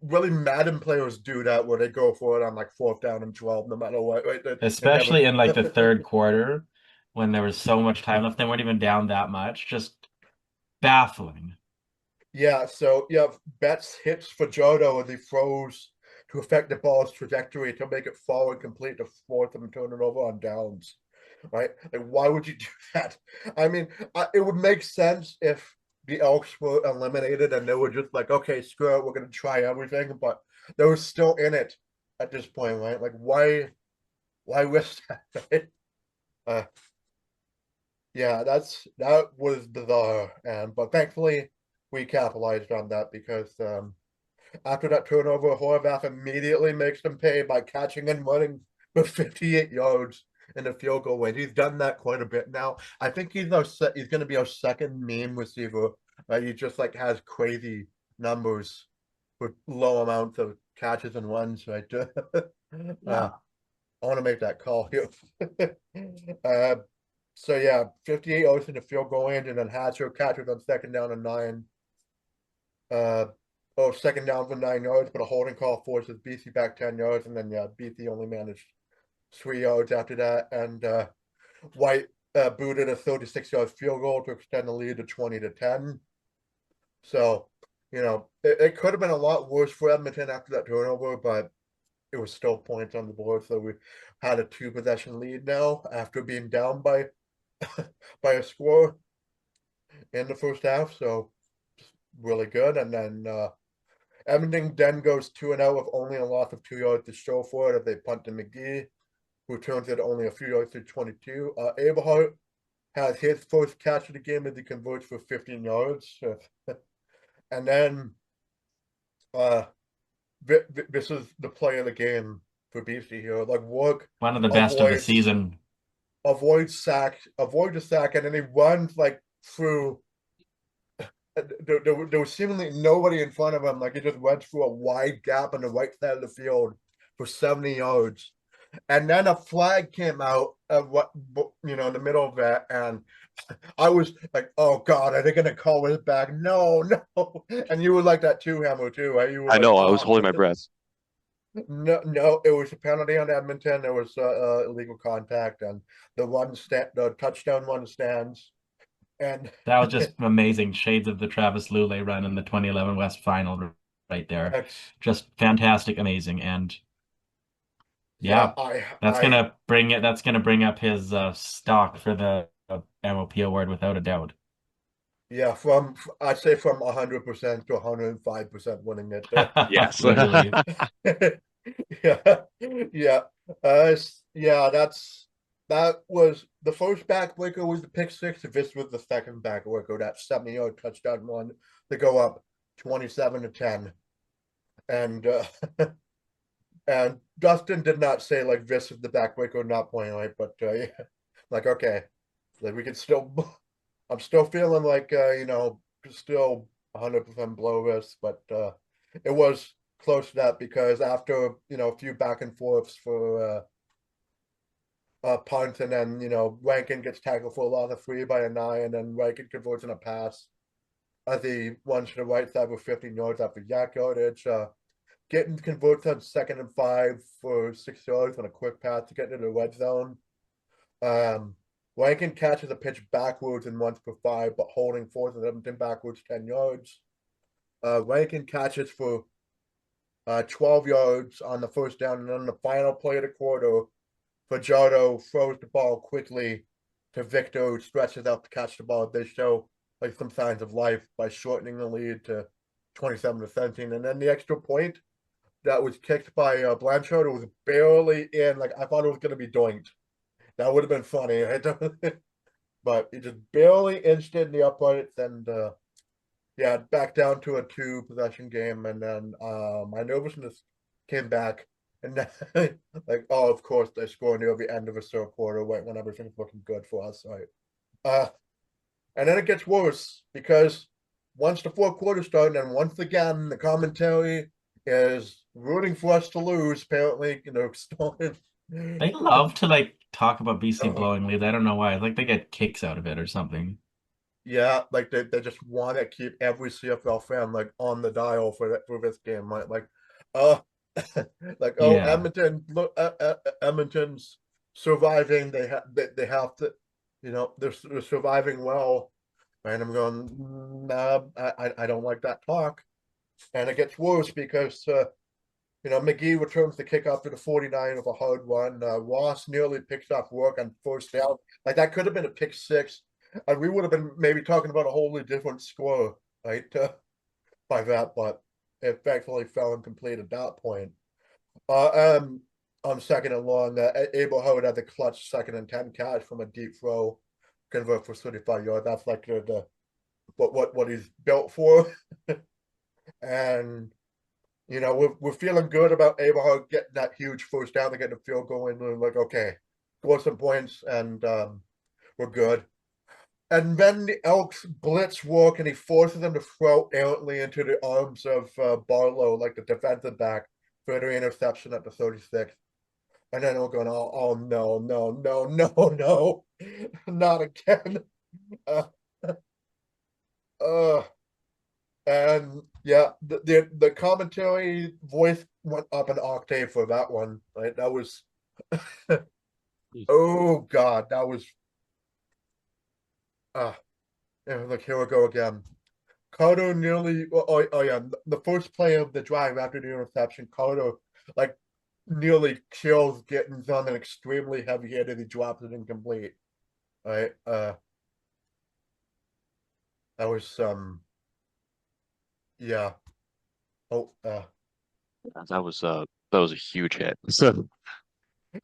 really Madden players do that where they go for it on like 4th down and 12, no matter what, right? They never. Especially in like the third quarter when there was so much time left. They weren't even down that much. Just baffling. Yeah, so yeah, Betts hits for Jodo and he throws to affect the ball's trajectory to make it forward complete to force them and turn it over on downs, right? Like, why would you do that? I mean, it would make sense if the Elks were eliminated and they were just like, okay, screw it, we're gonna try everything, but they were still in it at this point, right? Like, why risk that? Right? Uh, yeah, that was bizarre, and but thankfully we capitalized on that because after that turnover, Horvath immediately makes them pay by catching and running for 58 yards in the field goal range. He's done that quite a bit now. I think he's going to be our second meme receiver. He just like has crazy numbers with low amounts of catches and runs. Right. Yeah. I want to make that call here. uh, so yeah, 58 yards in the field goal range, and then Hatcher catches on 2nd down and 9. Uh, 2nd down for 9 yards, but a holding call forces BC back 10 yards, and then yeah, BC only managed 3 yards after that, and White booted a 36-yard field goal to extend the lead to 20-10. So, it could have been a lot worse for Edmonton after that turnover, but it was still points on the board. So we had a 2-possession lead now after being down by by a score in the first half. So really good. And then Edmonton then goes 2-0 with only a loss of 2 yards to show for it as they punt to McGee, who turns it only a few yards to 22. Aberhart has his first catch of the game as he converts for 15 yards. And then this is the play of the game for BC here. Like, Wook One of the best of the avoids season. avoids a sack, and then he runs like through. There was seemingly nobody in front of him. Like, he just went through a wide gap on the right side of the field for 70 yards. And then a flag came out of in the middle of that. And I was like, oh God, are they going to call it back? No, no. And you were like that too, Hammer, too, right? You were I like, know, I was oh, holding my breath. no, no, it was a penalty on Edmonton. There was illegal contact, and the touchdown one stands. And That was just amazing. Shades of the Travis Lulay run in the 2011 West Final right there. that's Just fantastic, amazing. And yeah, yeah, that's gonna bring up his stock for the MOP award without a doubt. yeah, I'd say from 100% to 105% winning it. Yes. Literally. Yeah, yeah, yeah. That was the first backbreaker was the pick six. This was the second backbreaker. That 70-yard touchdown one to go up 27-10, and and Dustin did not say like this is the backbreaker, not playing right, but yeah, like okay, like we can still. I'm still feeling like still 100% blow this, but it was close to that because after a few back and forths for punt, and then Rankin gets tackled for a lot of 3 by a 9, and then Rankin converts in a pass as he runs to the right side for 15 yards after yak yardage. Getting converts on 2nd and 5 for 6 yards on a quick pass to get into the red zone. Rankin catches a pitch backwards and runs for 5, but holding forces Edmonton backwards 10 yards. Rankin catches for 12 yards on the first down, and then the final play of the quarter, Fajardo throws the ball quickly to Victor, who stretches out to catch the ball. They show like some signs of life by shortening the lead to 27-17, and then the extra point that was kicked by Blanchard, it was barely in. Like, I thought it was going to be doinked. That would have been funny, right? But he just barely inched it in the uprights, and yeah, back down to a 2-possession game, and then my nervousness came back, and then, like, oh, of course they score near the end of the third quarter, right when everything's looking good for us, right? And then it gets worse because once the fourth quarter started, and once again the commentary is rooting for us to lose. Apparently, They love to like talk about BC Uh, blowing leads. I don't know why. Like they get kicks out of it or something. yeah, like they just want to keep every CFL fan like on the dial for this game, right? Like, uh, like Yeah. Edmonton, look, Edmonton's surviving. They have to, they're surviving well. And I'm going, nah, I don't like that talk. And it gets worse because McGee returns the kick after the 49 of a hard run. Ross nearly picks up work on first down. Like that could have been a pick six, and we would have been maybe talking about a wholly different score, right? By that, but it thankfully fell incomplete at that point. On second and long, Abel Howard had the clutch 2nd and 10 catch from a deep throw, convert for 35 yards. That's like the what he's built for, and we're feeling good about Abraham getting that huge first down to get the field goal in. And like, okay, score some points, and we're good. And then the Elks blitz work, and he forces them to throw errantly into the arms of Barlow, like the defensive back, for the interception at the 36. And then we're going, oh no, no, no, no, no, not again. Uh, uh, And yeah, the commentary voice went up an octave for that one. Right, that was oh god, that was uh look, here we go again. Carter nearly oh yeah, the first play of the drive after the interception, Carter like nearly kills Gittins on an extremely heavy hit and he drops it incomplete. Right, that was yeah. Oh That was a huge hit. So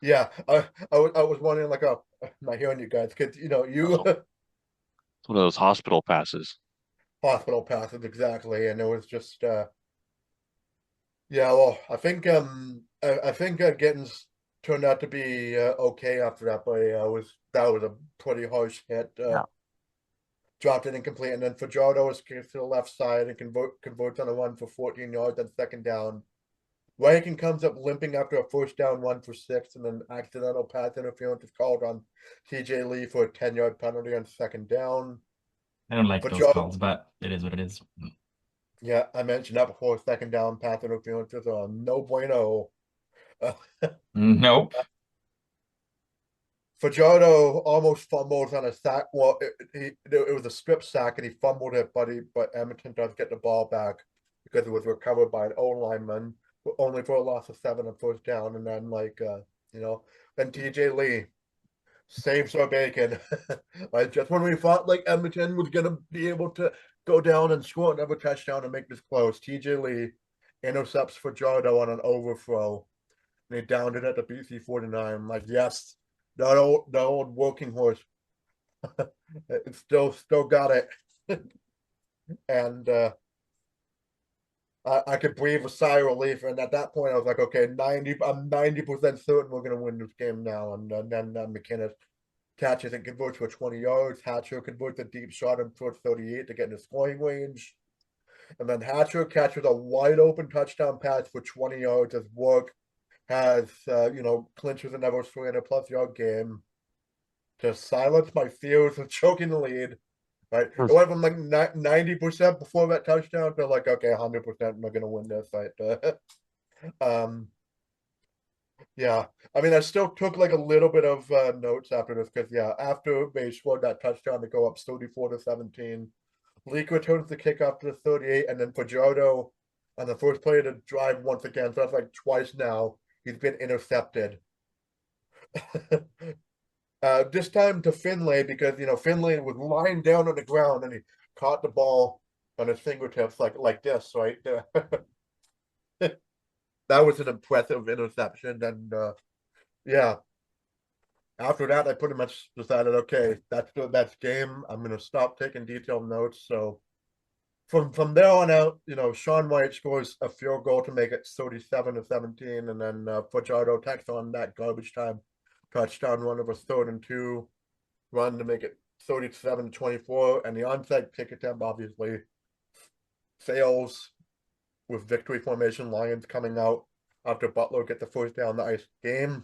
yeah, I was wondering like, oh, I'm not hearing you guys because you it's one of those hospital passes. hospital passes exactly, and it was just yeah. Well, I think Gittins turned out to be okay after that, but that was a pretty harsh hit. Yeah. Dropped it incomplete, and then Fajardo was kicked to the left side and converts on a run for 14 yards on second down. Rankin comes up limping after a first down run for 6, and then accidental pass interference is called on TJ Lee for a 10-yard penalty on second down. I don't like those Fajardo, calls, but it is what it is. yeah, I mentioned that before. Second down pass interference is no bueno. Nope. Fajardo almost fumbles on a sack. Well, it was a strip sack, and he fumbled it, but Edmonton does get the ball back because it was recovered by an O lineman, only for a loss of 7 on first down. And then, then TJ Lee saves our bacon. Like just when we thought like Edmonton was gonna be able to go down and score another touchdown and make this close, TJ Lee intercepts Fajardo on an overthrow. And he downed it at the BC 49. I'm like, yes, that old working horse. It still got it. And I could breathe a sigh of relief. And at that point, I was like, okay, I'm 90% certain we're gonna win this game now. And then McKinnis catches and converts for 20 yards. Hatcher converts a deep shot and towards 38 to get in the scoring range. And then Hatcher catches a wide open touchdown pass for 20 yards as Work has clinches another 300+ yard game to silence my fears of choking the lead. Right, it went from like 90% before that touchdown to like, okay, 100% we're gonna win this. Right, yeah. I mean, I still took like a little bit of notes after this because yeah, after they scored that touchdown to go up 34-17, Leak returns the kick after the 38, and then Fajardo on the first play of the drive once again. So that's like twice now he's been intercepted. This time to Finlay because Finlay was lying down on the ground and he caught the ball on his fingertips like this, right? That was an impressive interception, and yeah. After that, I pretty much decided, okay, that's game. I'm gonna stop taking detailed notes. So from there on out, Sean White scores a field goal to make it 37-17, and then Fajardo tacks on that garbage time touchdown run of a 3rd and 2 run to make it 37-24, and the onside kick attempt obviously fails with victory formation Lions coming out after Butler get the first down the ice game.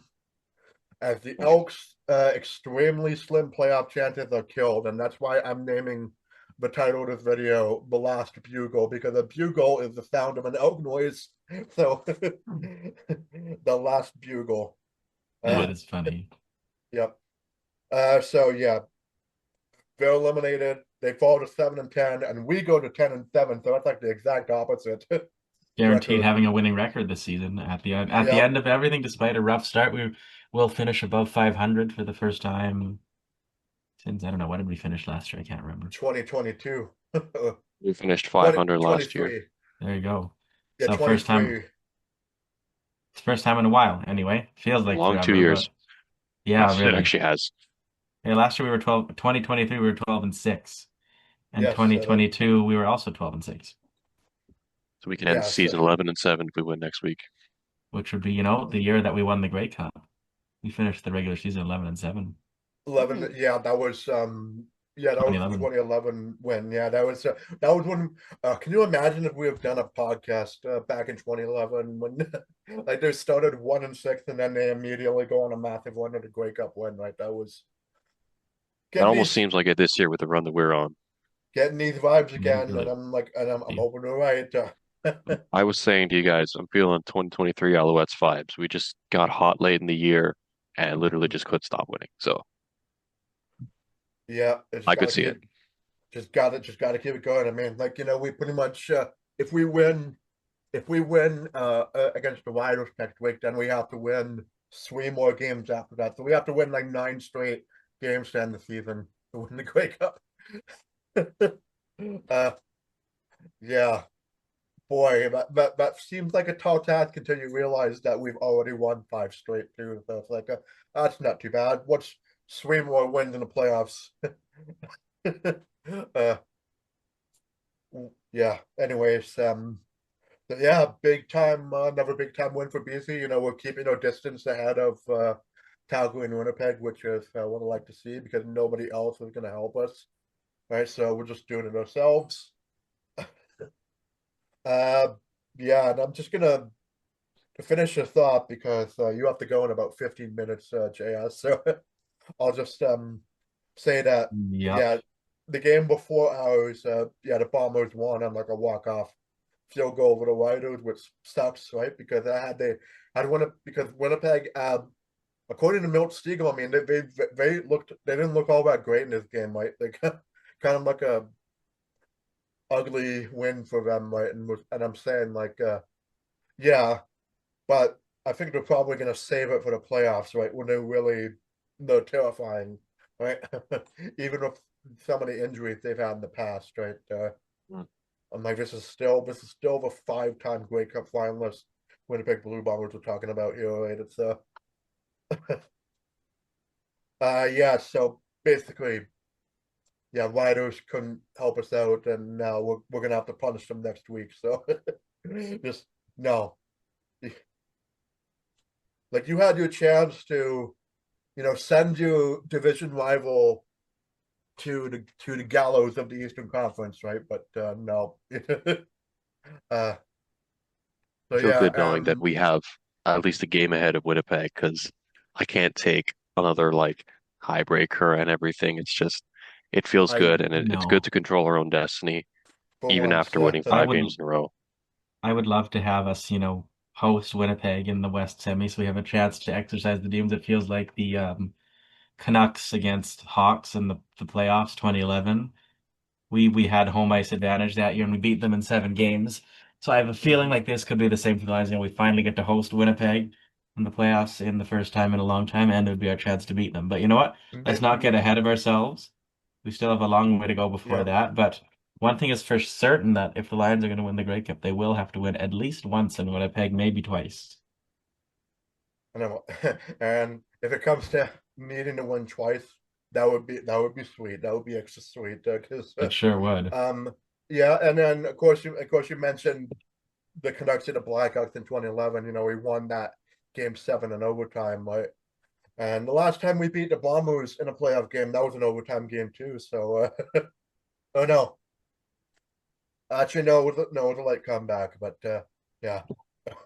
as the Elks' extremely slim playoff chances are killed, and that's why I'm naming the title of this video "The Last Bugle," because a bugle is the sound of an elk noise. So, the last bugle. That is funny. Yep. So yeah, they're eliminated. They fall to 7-10, and we go to 10-7. So that's like the exact opposite. Guaranteed record. having a winning record this season. At the end, the Yep. end of everything, despite a rough start, we will finish above 500 for the first time since, I don't know, when did we finish last year? I can't remember. 2022. We finished 500 last year. 23. There you go. Yeah, So 23. first time in a while. Anyway, feels like Long 2 forever, years. but yeah, Yes, it really. actually has. Yeah, last year we were 12. 2023 we were 12-6, and Yes, 2022 we were also 12-6, So we can end season 11-7 if we win next week. which would be, the year that we won the Grey Cup. We finished the regular season 11-7. 11. Yeah, that was yeah, that was the 2011 win. Yeah, that was when. Can you imagine if we have done a podcast back in 2011 when like they started 1-6 and then they immediately go on a massive one at the Grey Cup win? Right, that was That almost seems like it this year with the run that we're on. Getting these vibes again, Really. and I'm hoping to right. I was saying to you guys, I'm feeling 2023 Alouettes vibes. We just got hot late in the year and literally just couldn't stop winning. So Yeah, I could see it. Just got to keep it going. I mean, we pretty much if we win against the Riders next week, then we have to win 3 more games after that. So we have to win like 9 straight games to end the season to win the Grey Cup. Yeah, boy, that seems like a tall task until you realize that we've already won 5 straight too. So it's like that's not too bad. What's 3 more wins in the playoffs? Yeah. Anyways, yeah, big time, another big time win for BC. We're keeping our distance ahead of Calgary and Winnipeg, which is what I like to see because nobody else is going to help us. Right, so we're just doing it ourselves. Yeah, and I'm just gonna to finish your thought because you have to go in about 15 minutes, JS. So I'll just say that yeah, Yep. the game before ours, yeah, the Bombers won on like a walk-off field goal over the Riders, which sucks, right? Because I want to because Winnipeg, according to Milt Stiegel, I mean they didn't look all that great in this game, right? They kind of like a ugly win for them, right? And I'm saying yeah, but I think they're probably going to save it for the playoffs, right? When they're terrifying, right? Even with some of the injuries they've had in the past, right? I'm like, this is still the 5-time Grey Cup finalist Winnipeg Blue Bombers we're talking about here, right? It's yeah. So basically, yeah, Riders couldn't help us out, and now we're gonna have to punish them next week. So just no. Like you had your chance to, send your division rival to the gallows of the Eastern Conference, right? But no. uh, I so feel yeah, good knowing that we have at least a game ahead of Winnipeg because I can't take another like tiebreaker and everything. It's just it feels I good and it's good No. to control our own destiny for even once. after winning I 5 would games in a row. I would love to have us, host Winnipeg in the West Semi so we have a chance to exercise the demons. It feels like the Canucks against Hawks in the playoffs 2011. We had home ice advantage that year and we beat them in 7 games. So I have a feeling like this could be the same for the Lions. We finally get to host Winnipeg in the playoffs in the first time in a long time, and it would be our chance to beat them. But you know what? Let's not get ahead of ourselves. We still have a long way to go before Yeah, that. But one thing is for certain that if the Lions are going to win the Grey Cup, they will have to win at least once in Winnipeg, maybe twice. and if it comes to needing to win twice, that would be sweet. That would be extra sweet because It sure would. yeah, and then of course you mentioned the Canucks and the Blackhawks in 2011. We won that game 7 in overtime, right? And the last time we beat the Bombers in a playoff game, that was an overtime game too. So, oh no, actually no, it was a late comeback, but yeah,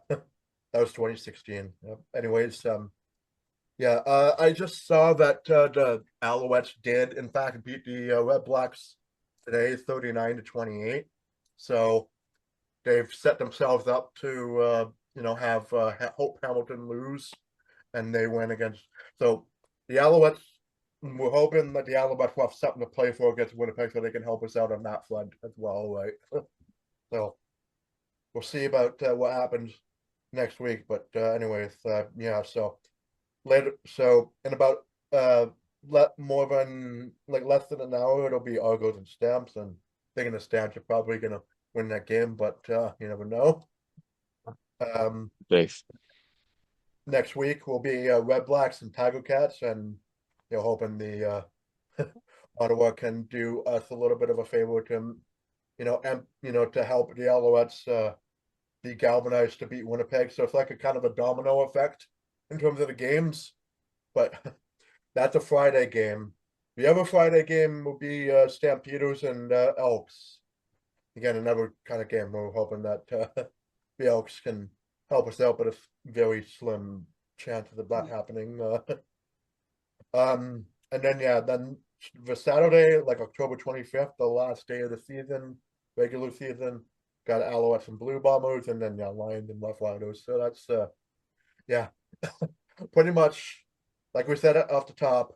that was 2016. Yep. Anyways, Yeah, I just saw that the Alouettes did, in fact, beat the Red Blacks today, 39-28. So they've set themselves up to, have Hope Hamilton lose, and they win against. So the Alouettes, we're hoping that the Alouettes will have something to play for against Winnipeg, so they can help us out on that front as well, right? So we'll see about what happens next week. But anyways, yeah. So later, so in about more than like less than an hour, it'll be Argos and Stamps, and thinking the Stamps are probably gonna win that game, but you never know. Faith. Next week will be Red Blacks and Tiger Cats, and hoping the Ottawa can do us a little bit of a favor to, and to help the Alouettes be galvanized to beat Winnipeg. So it's like a kind of a domino effect in terms of the games, but that's a Friday game. The other Friday game will be Stampeders and Elks. Again, another kind of game we're hoping that the Elks can help us out, but it's very slim chance of that happening. And then then the Saturday, like October 25th, the last day of the season, regular season, got Alouettes and Blue Bombers, and then Lions and Rough Riders. So that's pretty much like we said off the top.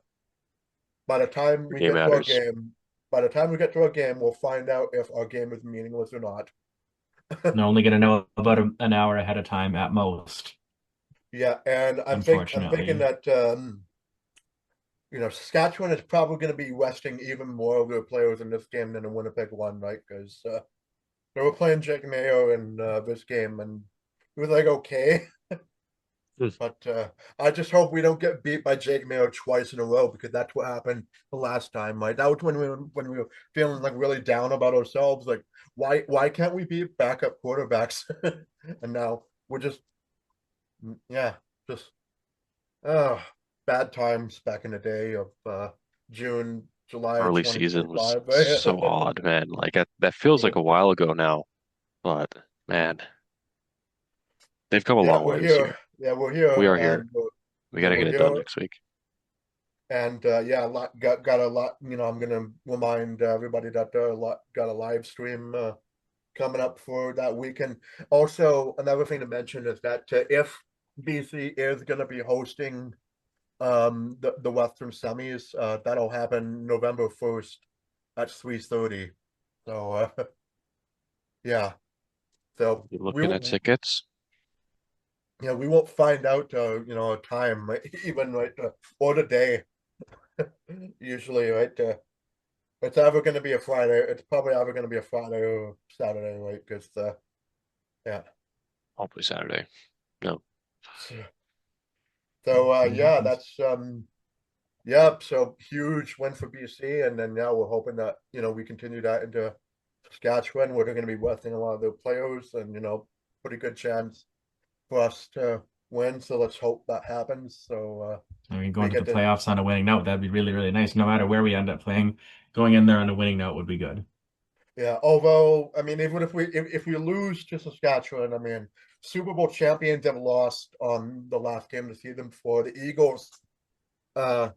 By the time we Game get to our matters. game, by the time we get to our game, we'll find out if our game is meaningless or not. They're only going to know about an hour ahead of time at most, Yeah, and I'm thinking unfortunately. that Saskatchewan is probably going to be resting even more of their players in this game than the Winnipeg one, right? Because they were playing Jake Mayo in this game, and it was like okay, but I just hope we don't get beat by Jake Mayo twice in a row, because that's what happened the last time, right? That was when we were feeling like really down about ourselves, like why can't we beat backup quarterbacks? And now we're just just uh bad times back in the day of June, July of Early season was 2025. so odd, man. Like that feels Yeah. like a while ago now, but man, they've come a Yeah, long we're way this here. year. Yeah, we're here, We are here. and We got to we're get it done here, next week. and a lot got a lot. I'm gonna remind everybody that got a live stream coming up for that weekend. Also, another thing to mention is that if BC is gonna be hosting the Western semis, that'll happen November 1st at 3:30. So yeah, so You we looking at will. tickets? Yeah, we won't find out, a time, right? Even right, or the day. Usually, right? It's either going to be a Friday. It's probably either going to be a Friday or Saturday, right? Because, yeah. Hopefully Saturday. No. So, See what yeah, happens. that's yeah. So huge win for BC, and then now we're hoping that we continue that into Saskatchewan, where they're going to be resting a lot of their players, and pretty good chance for us to win. So let's hope that happens. So I mean, we going to the get to. playoffs on a winning note, that'd be really, really nice. No matter where we end up playing, going in there on a winning note would be good. Yeah, although I mean, even if we lose to Saskatchewan, I mean, Super Bowl champions have lost on the last game of the season before. The Eagles uh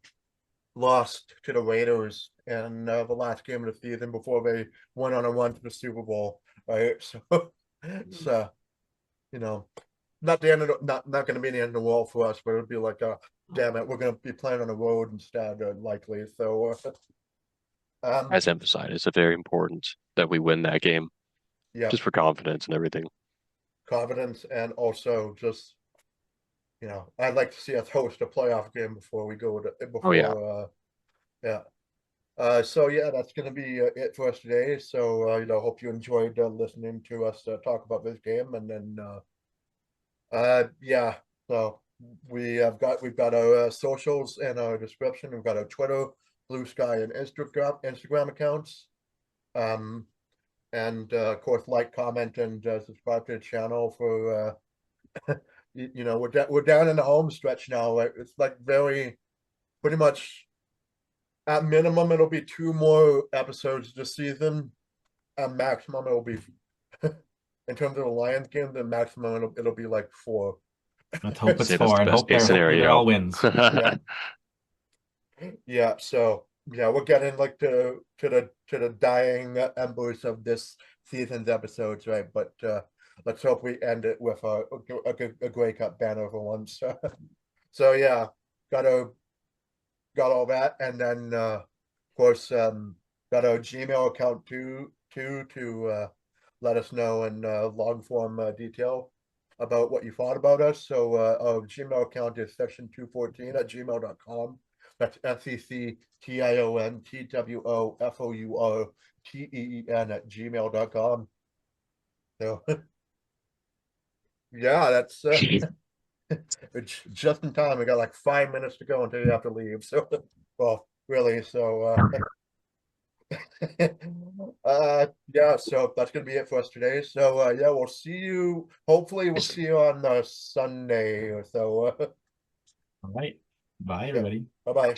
lost to the Raiders in the last game of the season before they went on a run to the Super Bowl, right? So it's you know not the end of not going to be the end of the world for us, but it'll be like, damn it, we're going to be playing on the road instead, likely. So As emphasized, it's very important that we win that game yeah, just for confidence and everything. confidence, and also just I'd like to see us host a playoff game before we go to Oh yeah. before yeah. So yeah, that's gonna be it for us today. So hope you enjoyed listening to us talk about this game, and then yeah. So we've got our socials and our description. We've got our Twitter, Blue Sky, and Instagram accounts. Um, and of course, like, comment, and subscribe to the channel for we're down in the home stretch now. Right? It's like very pretty much at minimum it'll be two more episodes this season. At maximum it'll be in terms of the Lions game, the maximum it'll be like four Let's hope it's Say that's 4 the and best case hopefully they're all scenario. wins. Yeah. Yeah, so yeah, we're getting like to the dying embers of this season's episodes, right? But let's hope we end it with a Grey Cup banner for once. So yeah, got all that, and then of course got our Gmail account too to let us know in long form detail about what you thought about us. So our Gmail account is section214@gmail.com. That's sectiontwoforten@gmail.com. So yeah, that's it's just in time. We got like 5 minutes to go until you have to leave. So well, really, so yeah, so that's gonna be it for us today. So yeah, we'll see you. Hopefully we'll see you on Sunday or so. All right. Bye, Yeah. everybody. Bye-bye.